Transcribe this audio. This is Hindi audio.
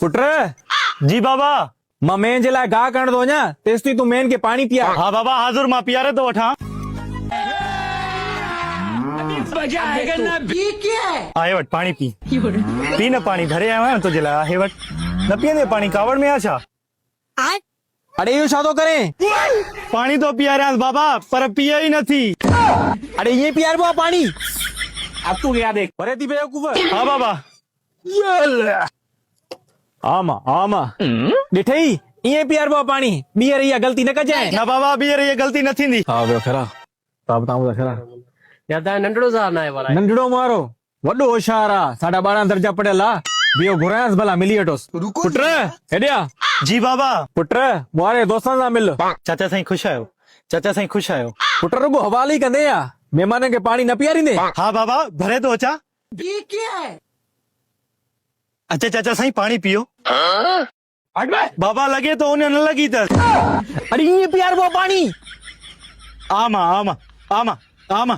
पुत्र जी बाबा। मां मेन जे लाइ गाह करण थो वञा तेसि ताईं तूं मेन खे पाणी पीआर। हाँ बाबा हाज़ुर मां पीआरे तो वठां। आहे वट पानी पी पी न पानी भरे आयो आहियां तुझे लाइ। आहे वट न पीअंदे पानी कावड़ में आ छा? अरे इहो छा थो करे? पानी तो पीआरियांसि बाबा पर पीए ई नथी। अरे ईअं पीआरिबो आहे पाणी? अब तू गया देख भरे थी बेवकूफ़। हाँ बाबा। आमा आमा ॾिठई ईअं पीआरिबो आहे पाणी। ॿीहर इहा ग़लती न कजांइ। न बाबा ॿीहर ये गलती न थींदी। हा वियो खरा तव्हां ॿुधायो खरा। या त नंढड़ो ज़ान आहे वारा नंढड़ो मारो वॾो होशियार आहे। साढा 12 दर्जा पढ़ियल आहे। ॿियो घुरायांसि भला मिली वठोसि। पुट हेॾिया जी बाबा। पुट मुआरे दोस्तनि सां मिल। चाचा साईं खुश आयो। चाचा साईं खुश आयो। पुट रुगो हवाले ई कंदे या महिमाननि खे पाणी न पीआरींदे? हाँ बाबा भरे तो अचा। अच्छा चाचा साईं पानी पियो। बाबा लगे तो उन्हें न लगी तस। अरे ईअं पीआरिबो आहे पाणी? आमा आमा आमा आमा।